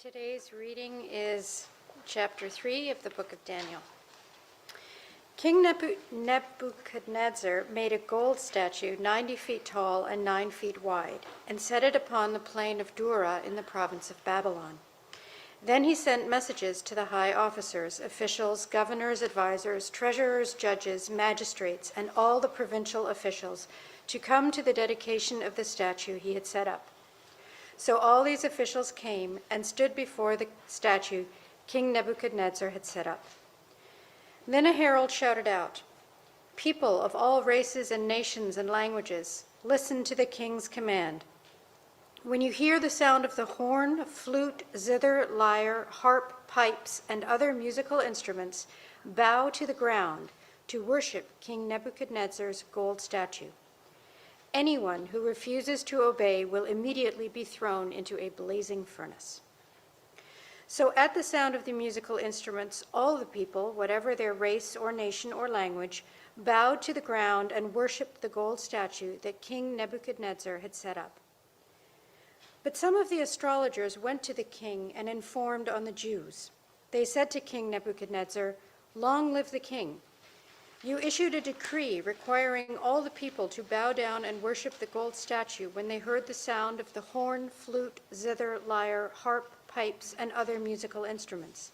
Today's reading is chapter 3 of the book of Daniel. King Nebuchadnezzar made a gold statue 90 feet tall and 9 feet wide, and set it upon the plain of Dura in the province of Babylon. Then he sent messages to the high officers, officials, governors, advisors, treasurers, judges, magistrates, and all the provincial officials to come to the dedication of the statue he had set up. So all these officials came and stood before the statue King Nebuchadnezzar had set up. Then a herald shouted out, "People of all races and nations and languages, listen to the king's command. When you hear the sound of the horn, flute, zither, lyre, harp, pipes, and other musical instruments, bow to the ground to worship King Nebuchadnezzar's gold statue. Anyone who refuses to obey will immediately be thrown into a blazing furnace." So at the sound of the musical instruments, all the people, whatever their race or nation or language, bowed to the ground and worshiped the gold statue that King Nebuchadnezzar had set up. But some of the astrologers went to the king and informed on the Jews. They said to King Nebuchadnezzar, "Long live the king. You issued a decree requiring all the people to bow down and worship the gold statue when they heard the sound of the horn, flute, zither, lyre, harp, pipes, and other musical instruments.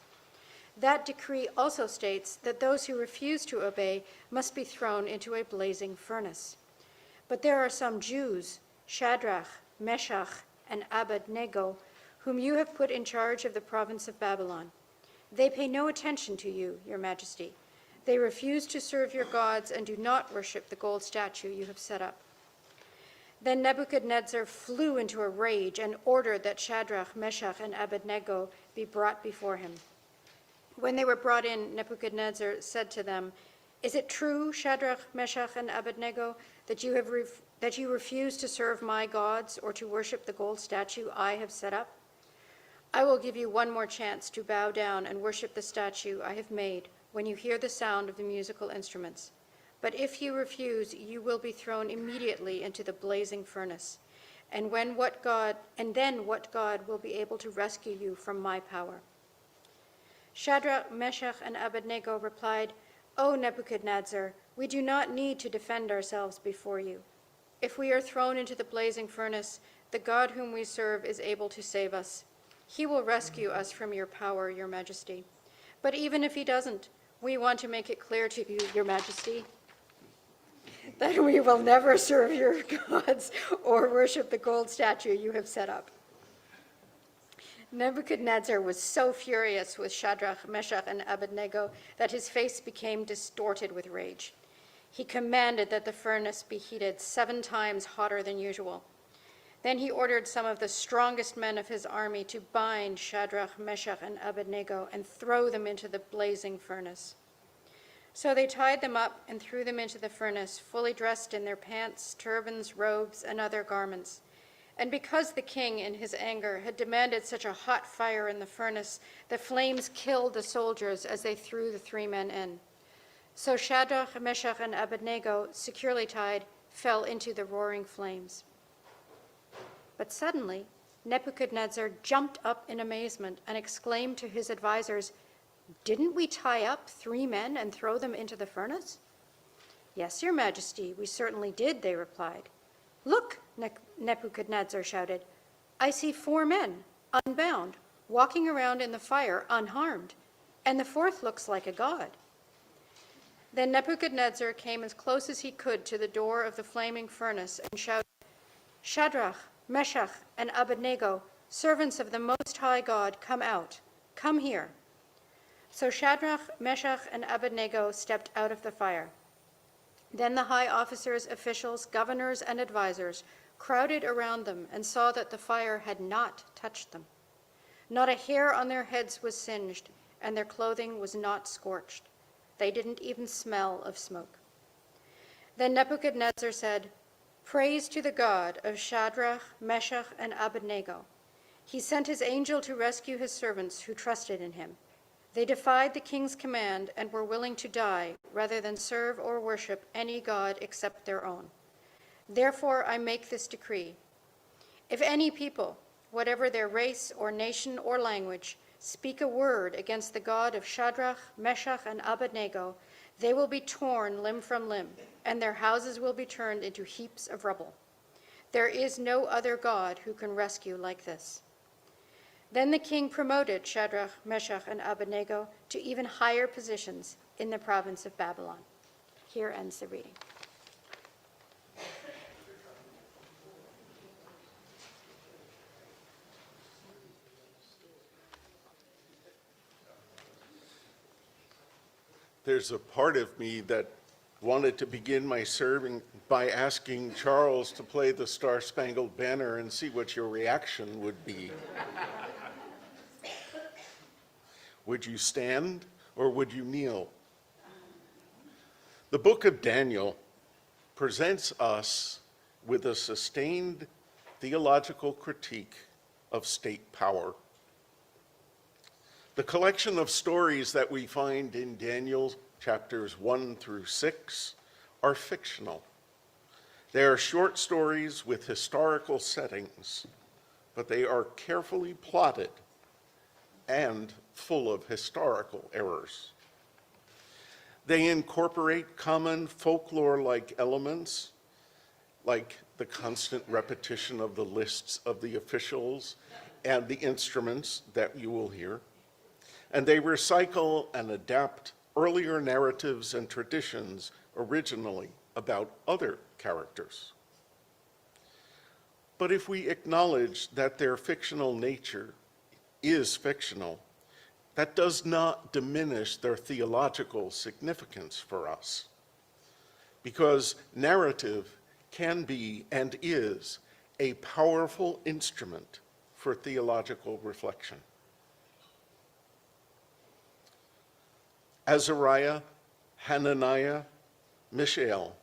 That decree also states that those who refuse to obey must be thrown into a blazing furnace. But there are some Jews, Shadrach, Meshach, and Abednego, whom you have put in charge of the province of Babylon. They pay no attention to you, your majesty. They refuse to serve your gods and do not worship the gold statue you have set up." Then Nebuchadnezzar flew into a rage and ordered that Shadrach, Meshach, and Abednego be brought before him. When they were brought in, Nebuchadnezzar said to them, "Is it true, Shadrach, Meshach, and Abednego, that you refuse to serve my gods or to worship the gold statue I have set up? I will give you one more chance to bow down and worship the statue I have made when you hear the sound of the musical instruments. But if you refuse, you will be thrown immediately into the blazing furnace. And then what God will be able to rescue you from my power?" Shadrach, Meshach, and Abednego replied, "O Nebuchadnezzar, we do not need to defend ourselves before you. If we are thrown into the blazing furnace, the God whom we serve is able to save us. He will rescue us from your power, your majesty. But even if he doesn't, we want to make it clear to you, your majesty, that we will never serve your gods or worship the gold statue you have set up." Nebuchadnezzar was so furious with Shadrach, Meshach, and Abednego that his face became distorted with rage. He commanded that the furnace be heated 7 times hotter than usual. Then he ordered some of the strongest men of his army to bind Shadrach, Meshach, and Abednego and throw them into the blazing furnace. So they tied them up and threw them into the furnace, fully dressed in their pants, turbans, robes, and other garments. And because the king, in his anger, had demanded such a hot fire in the furnace, the flames killed the soldiers as they threw the 3 men in. So Shadrach, Meshach, and Abednego, securely tied, fell into the roaring flames. But suddenly, Nebuchadnezzar jumped up in amazement and exclaimed to his advisors, "Didn't we tie up 3 men and throw them into the furnace?" "Yes, your majesty, we certainly did," they replied. "Look," Nebuchadnezzar shouted, "I see 4 men, unbound, walking around in the fire unharmed, and the 4th looks like a god." Then Nebuchadnezzar came as close as he could to the door of the flaming furnace and shouted, "Shadrach, Meshach, and Abednego, servants of the Most High God, come out. Come here." So Shadrach, Meshach, and Abednego stepped out of the fire. Then the high officers, officials, governors, and advisors crowded around them and saw that the fire had not touched them. Not a hair on their heads was singed, and their clothing was not scorched. They didn't even smell of smoke. Then Nebuchadnezzar said, "Praise to the God of Shadrach, Meshach, and Abednego. He sent his angel to rescue his servants who trusted in him. They defied the king's command and were willing to die rather than serve or worship any god except their own. Therefore I make this decree. If any people, whatever their race or nation or language, speak a word against the God of Shadrach, Meshach, and Abednego, they will be torn limb from limb, and their houses will be turned into heaps of rubble. There is no other God who can rescue like this." Then the king promoted Shadrach, Meshach, and Abednego to even higher positions in the province of Babylon. Here ends the reading. There's a part of me that wanted to begin my serving by asking Charles to play the Star-Spangled Banner and see what your reaction would be. Would you stand or would you kneel? The book of Daniel presents us with a sustained theological critique of state power. The collection of stories that we find in Daniel chapters 1 through 6 are fictional. They are short stories with historical settings, but they are carefully plotted and full of historical errors. They incorporate common folklore-like elements, like the constant repetition of the lists of the officials and the instruments that you will hear. And they recycle and adapt earlier narratives and traditions originally about other characters. But if we acknowledge that their fictional nature is fictional, that does not diminish their theological significance for us, because narrative can be and is a powerful instrument for theological reflection. Azariah, Hananiah, Mishael,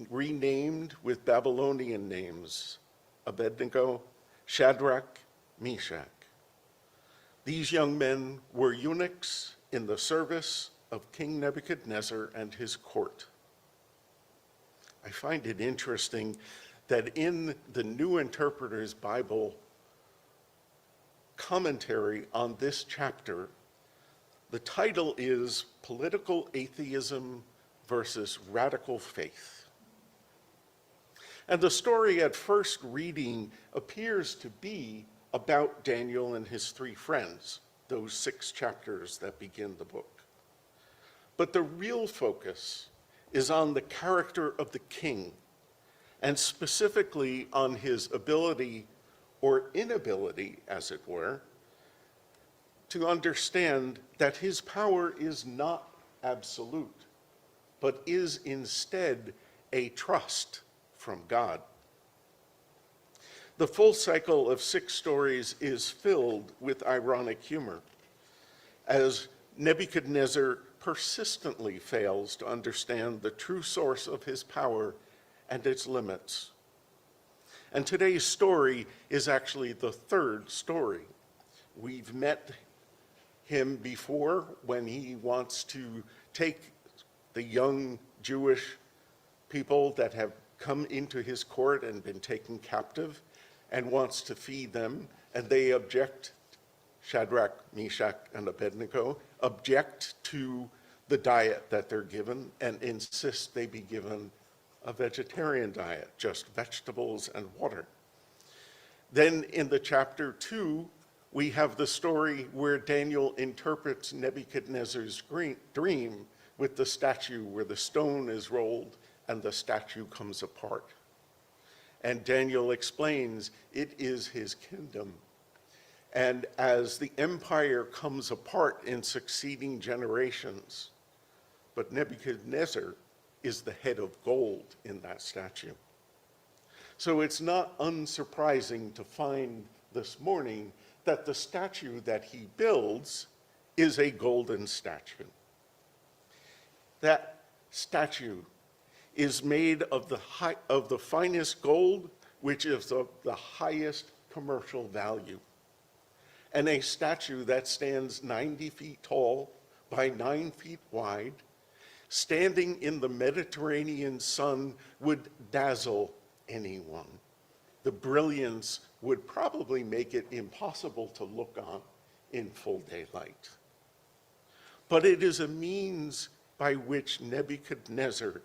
renamed with Babylonian names, Abednego, Shadrach, Meshach. These young men were eunuchs in the service of King Nebuchadnezzar and his court. I find it interesting that in the New Interpreter's Bible commentary on this chapter, the title is Political Atheism versus Radical Faith. And the story at first reading appears to be about Daniel and his three friends, those 6 chapters that begin the book. But the real focus is on the character of the king, and specifically on his ability or inability, as it were, to understand that his power is not absolute, but is instead a trust from God. The full cycle of 6 stories is filled with ironic humor, as Nebuchadnezzar persistently fails to understand the true source of his power and its limits. And today's story is actually the 3rd story. We've met him before when he wants to take the young Jewish people that have come into his court and been taken captive and wants to feed them, and they object. Shadrach, Meshach, and Abednego object to the diet that they're given and insist they be given a vegetarian diet, just vegetables and water. Then in the chapter 2, we have the story where Daniel interprets Nebuchadnezzar's dream with the statue where the stone is rolled and the statue comes apart. And Daniel explains it is his kingdom. And as the empire comes apart in succeeding generations, but Nebuchadnezzar is the head of gold in that statue. So it's not unsurprising to find this morning that the statue that he builds is a golden statue. That statue is made of the finest gold, which is of the highest commercial value. And a statue that stands 90 feet tall by 9 feet wide, standing in the Mediterranean sun, would dazzle anyone. the brilliance would probably make it impossible to look on in full daylight. But it is a means by which Nebuchadnezzar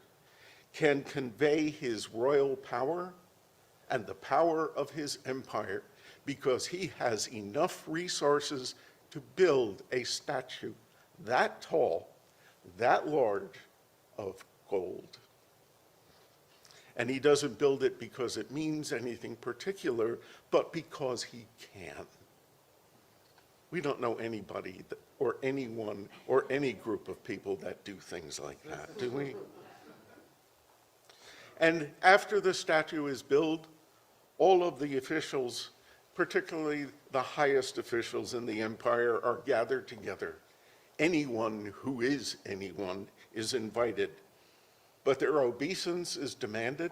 can convey his royal power and the power of his empire, because he has enough resources to build a statue that tall, that large, of gold. And he doesn't build it because it means anything particular, but because he can. We don't know anybody or anyone or any group of people that do things like that, do we? And after the statue is built, all of the officials, particularly the highest officials in the empire, are gathered together. Anyone who is anyone is invited, but their obeisance is demanded,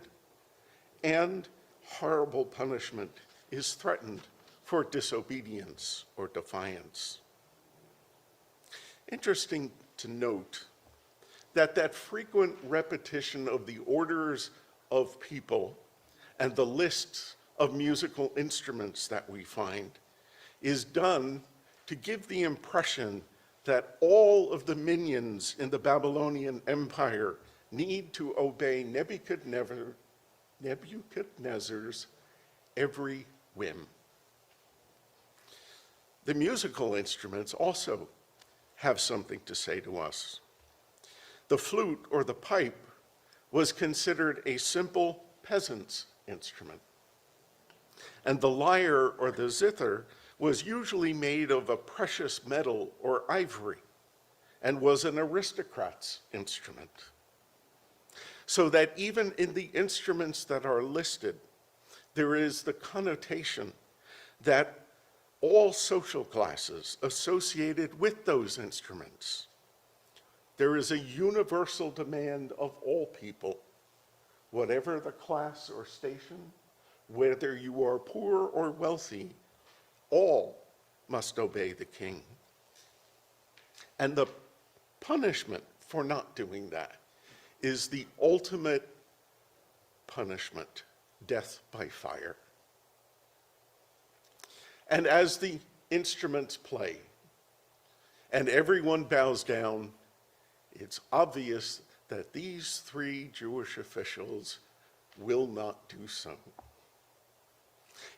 and horrible punishment is threatened for disobedience or defiance. Interesting to note that frequent repetition of the orders of people and the lists of musical instruments that we find is done to give the impression that all of the minions in the Babylonian Empire need to obey Nebuchadnezzar's every whim. The musical instruments also have something to say to us. The flute or the pipe was considered a simple peasant's instrument. And the lyre or the zither was usually made of a precious metal or ivory and was an aristocrat's instrument. So that even in the instruments that are listed, there is the connotation that all social classes associated with those instruments. There is a universal demand of all people, whatever the class or station, whether you are poor or wealthy, all must obey the king. And the punishment for not doing that is the ultimate punishment, death by fire. And as the instruments play and everyone bows down, it's obvious that these three Jewish officials will not do so.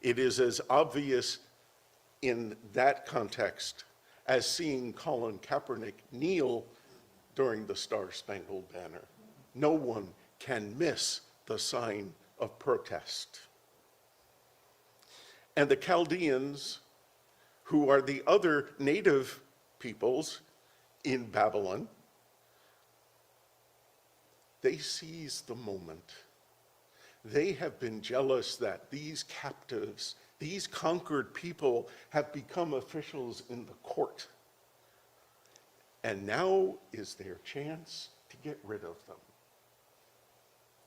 It is as obvious in that context as seeing Colin Kaepernick kneel during the Star-Spangled Banner. No one can miss the sign of protest. And the Chaldeans, who are the other native peoples in Babylon, they seize the moment. They have been jealous that these captives, these conquered people, have become officials in the court. And now is their chance to get rid of them.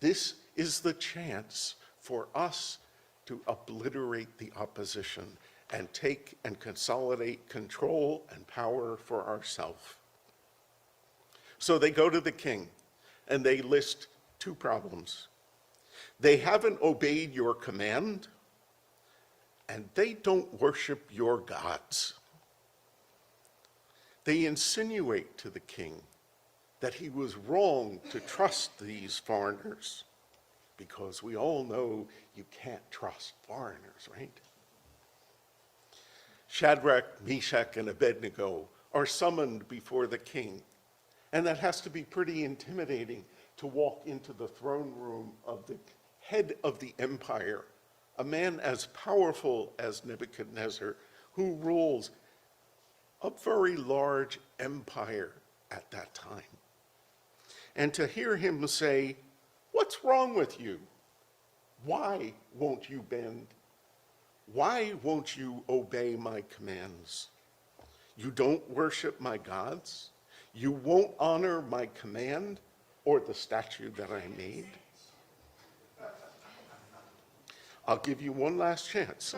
This is the chance for us to obliterate the opposition and take and consolidate control and power for ourselves. So they go to the king and they list two problems. They haven't obeyed your command, and they don't worship your gods. They insinuate to the king that he was wrong to trust these foreigners, because we all know you can't trust foreigners, right? Shadrach, Meshach, and Abednego are summoned before the king, and that has to be pretty intimidating to walk into the throne room of the head of the empire, a man as powerful as Nebuchadnezzar, who rules a very large empire at that time. And to hear him say, "What's wrong with you? Why won't you bend? Why won't you obey my commands? You don't worship my gods? You won't honor my command or the statue that I made?" I'll give you one last chance,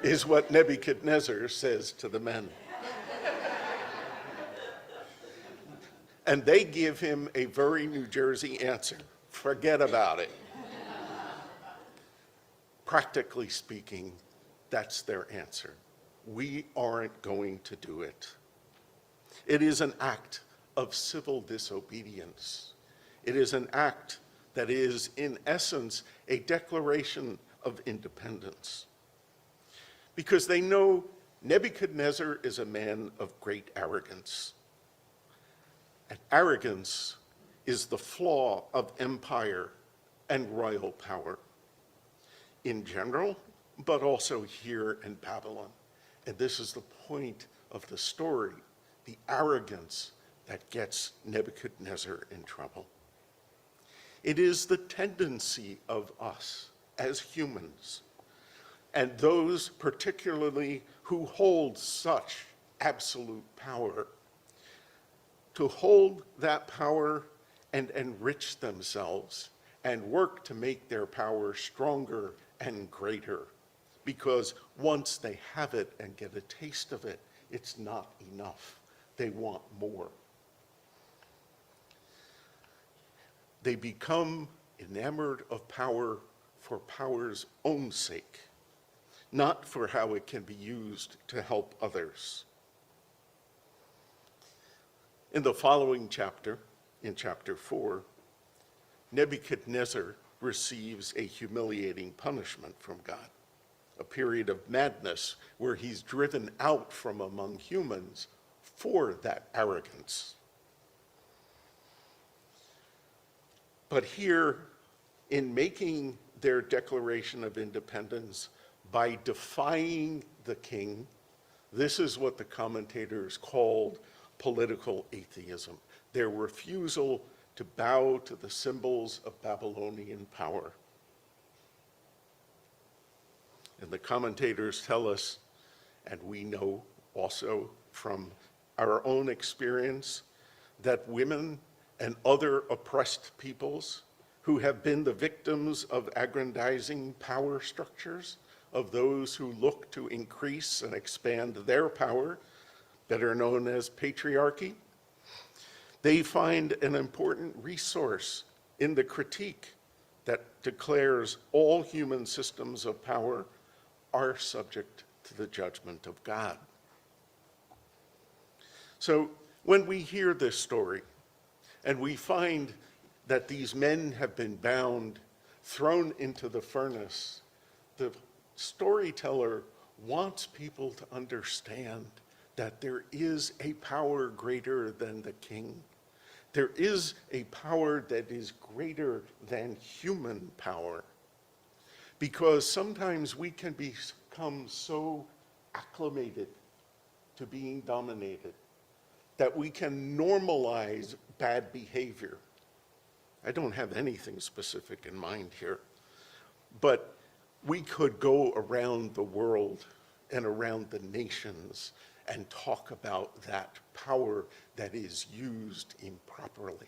is what Nebuchadnezzar says to the men. And they give him a very New Jersey answer. Forget about it. Practically speaking, that's their answer. We aren't going to do it. It is an act of civil disobedience. It is an act that is, in essence, a declaration of independence. Because they know Nebuchadnezzar is a man of great arrogance. And arrogance is the flaw of empire and royal power in general, but also here in Babylon. And this is the point of the story, the arrogance that gets Nebuchadnezzar in trouble. It is the tendency of us as humans, and those particularly who hold such absolute power, to hold that power and enrich themselves and work to make their power stronger and greater. Because once they have it and get a taste of it, it's not enough. They want more. They become enamored of power for power's own sake, not for how it can be used to help others. In the following chapter, in chapter 4, Nebuchadnezzar receives a humiliating punishment from God, a period of madness where he's driven out from among humans for that arrogance. But here, in making their declaration of independence by defying the king, this is what the commentators called political atheism, their refusal to bow to the symbols of Babylonian power. And the commentators tell us, and we know also from our own experience, that women and other oppressed peoples who have been the victims of aggrandizing power structures, of those who look to increase and expand their power, better known as patriarchy, they find an important resource in the critique that declares all human systems of power are subject to the judgment of God. So when we hear this story and we find that these men have been bound, thrown into the furnace, the storyteller wants people to understand that there is a power greater than the king. There is a power that is greater than human power. Because sometimes we can become so acclimated to being dominated that we can normalize bad behavior. I don't have anything specific in mind here, but we could go around the world and around the nations and talk about that power that is used improperly,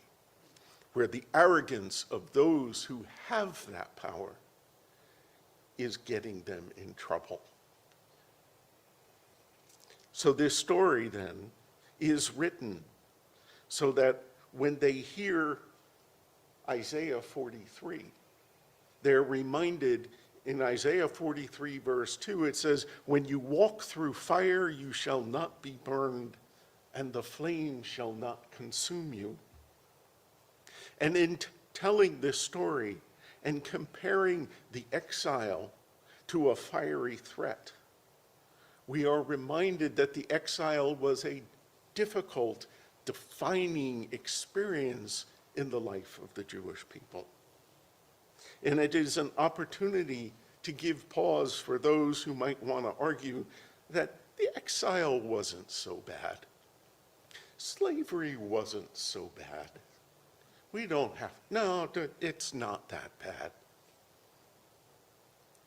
where the arrogance of those who have that power is getting them in trouble. So this story then is written so that when they hear Isaiah 43, they're reminded in Isaiah 43 verse 2, it says, "When you walk through fire, you shall not be burned, and the flame shall not consume you." And in telling this story and comparing the exile to a fiery threat, we are reminded that the exile was a difficult, defining experience in the life of the Jewish people. And it is an opportunity to give pause for those who might want to argue that the exile wasn't so bad. Slavery wasn't so bad. No, it's not that bad.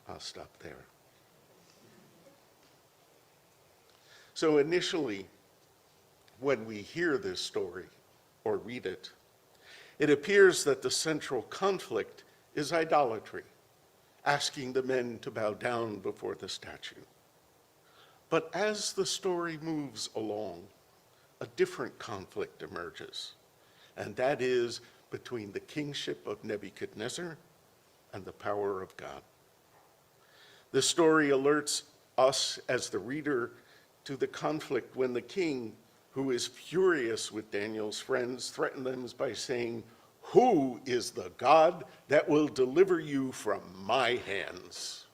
I'll stop there. So initially, when we hear this story or read it, it appears that the central conflict is idolatry, asking the men to bow down before the statue. But as the story moves along, a different conflict emerges, and that is between the kingship of Nebuchadnezzar and the power of God. The story alerts us as the reader to the conflict when the king, who is furious with Daniel's friends, threatens them by saying, "Who is the God that will deliver you from my hands?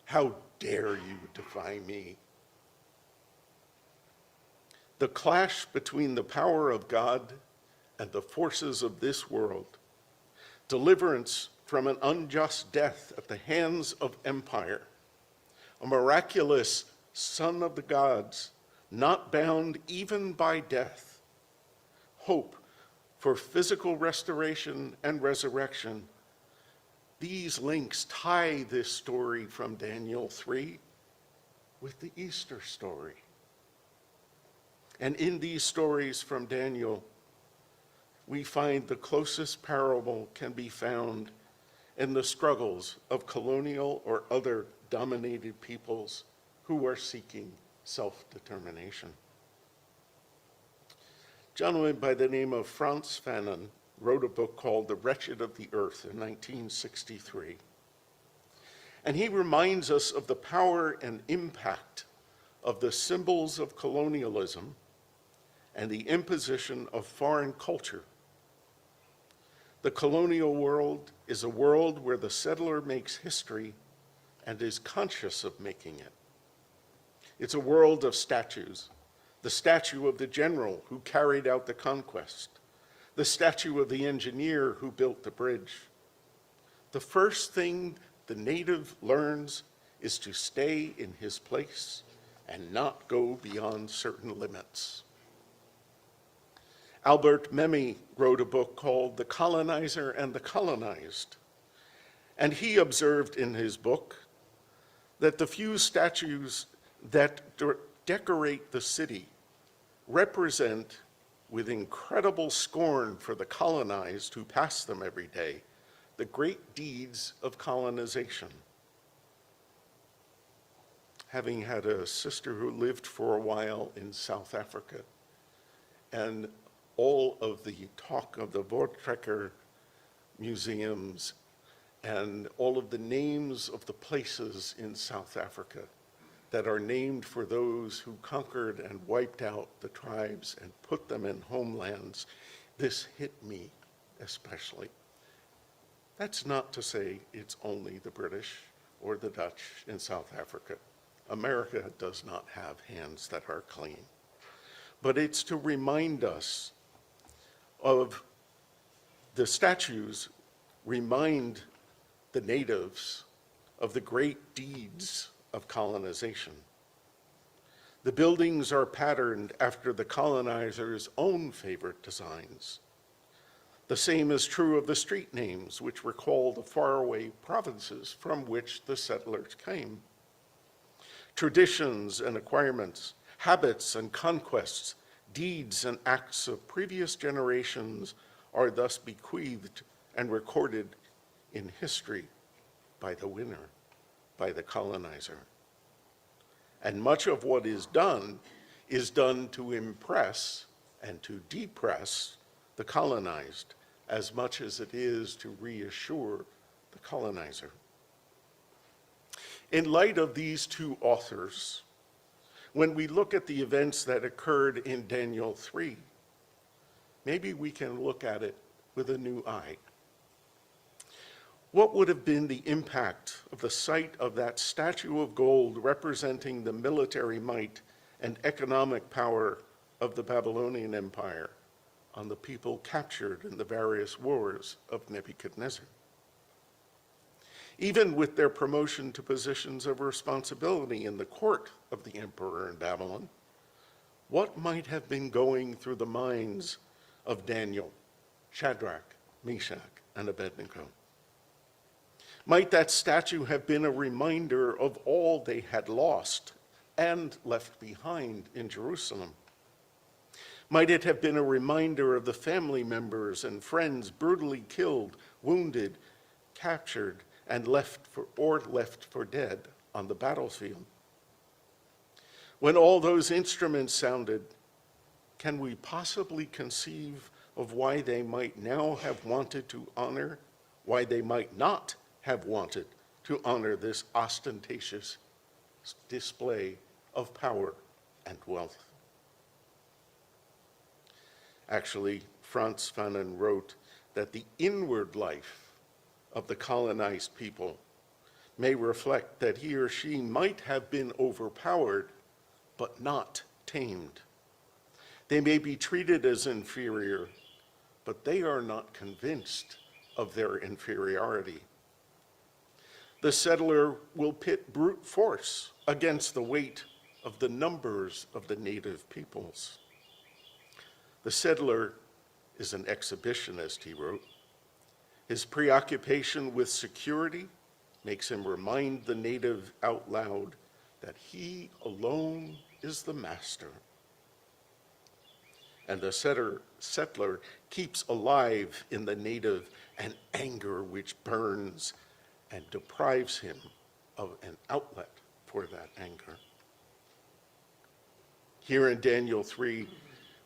How dare you defy me?" The clash between the power of God and the forces of this world, deliverance from an unjust death at the hands of empire, a miraculous son of the gods, not bound even by death, hope for physical restoration and resurrection. These links tie this story from Daniel 3 with the Easter story. And in these stories from Daniel, we find the closest parable can be found in the struggles of colonial or other dominated peoples who are seeking self-determination. A gentleman by the name of Frantz Fanon wrote a book called The Wretched of the Earth in 1963. And he reminds us of the power and impact of the symbols of colonialism and the imposition of foreign culture. The colonial world is a world where the settler makes history and is conscious of making it. It's a world of statues, the statue of the general who carried out the conquest, the statue of the engineer who built the bridge. The first thing the native learns is to stay in his place and not go beyond certain limits. Albert Memmi wrote a book called The Colonizer and the Colonized, and he observed in his book that the few statues that decorate the city represent, with incredible scorn for the colonized who pass them every day, the great deeds of colonization. Having had a sister who lived for a while in South Africa, and all of the talk of the Voortrekker museums and all of the names of the places in South Africa that are named for those who conquered and wiped out the tribes and put them in homelands, this hit me especially. That's not to say it's only the British or the Dutch in South Africa. America does not have hands that are clean. But it's to remind us of the statues, remind the natives of the great deeds of colonization. The buildings are patterned after the colonizers' own favorite designs. The same is true of the street names, which recall the faraway provinces from which the settlers came. Traditions and acquirements, habits and conquests, deeds and acts of previous generations are thus bequeathed and recorded in history by the winner, by the colonizer. And much of what is done to impress and to depress the colonized as much as it is to reassure the colonizer. In light of these two authors, when we look at the events that occurred in Daniel 3, maybe we can look at it with a new eye. What would have been the impact of the sight of that statue of gold representing the military might and economic power of the Babylonian Empire on the people captured in the various wars of Nebuchadnezzar? Even with their promotion to positions of responsibility in the court of the emperor in Babylon, what might have been going through the minds of Daniel, Shadrach, Meshach, and Abednego? Might that statue have been a reminder of all they had lost and left behind in Jerusalem? Might it have been a reminder of the family members and friends brutally killed, wounded, captured, and left for dead on the battlefield? When all those instruments sounded, can we possibly conceive of why they might now have wanted to honor, why they might not have wanted to honor this ostentatious display of power and wealth. Actually, Frantz Fanon wrote that the inward life of the colonized people may reflect that he or she might have been overpowered, but not tamed. They may be treated as inferior, but they are not convinced of their inferiority. The settler will pit brute force against the weight of the numbers of the native peoples. The settler is an exhibitionist, he wrote. His preoccupation with security makes him remind the native out loud that he alone is the master. And the settler keeps alive in the native an anger which burns and deprives him of an outlet for that anger. Here in Daniel 3,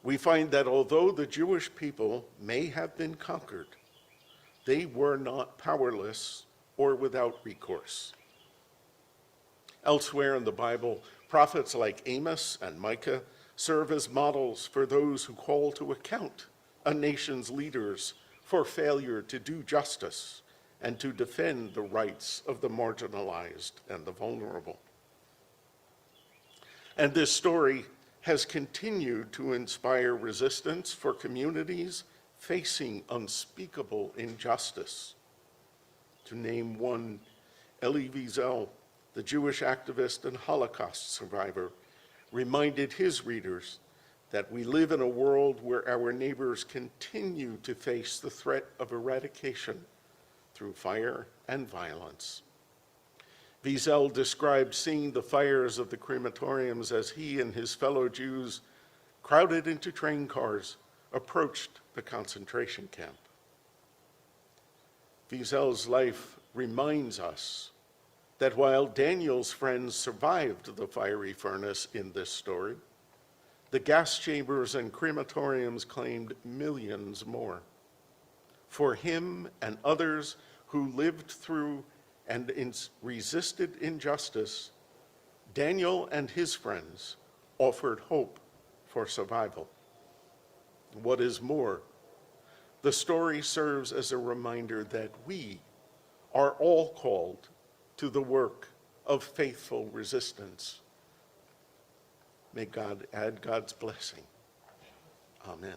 we find that although the Jewish people may have been conquered, they were not powerless or without recourse. Elsewhere in the Bible, prophets like Amos and Micah serve as models for those who call to account a nation's leaders for failure to do justice and to defend the rights of the marginalized and the vulnerable. And this story has continued to inspire resistance for communities facing unspeakable injustice. To name one, Elie Wiesel, the Jewish activist and Holocaust survivor, reminded his readers that we live in a world where our neighbors continue to face the threat of eradication through fire and violence. Wiesel described seeing the fires of the crematoriums as he and his fellow Jews, crowded into train cars, approached the concentration camp. Wiesel's life reminds us that while Daniel's friends survived the fiery furnace in this story, the gas chambers and crematoriums claimed millions more. For him and others who lived through and resisted injustice, Daniel and his friends offered hope for survival. What is more, the story serves as a reminder that we are all called to the work of faithful resistance. May God add God's blessing. Amen.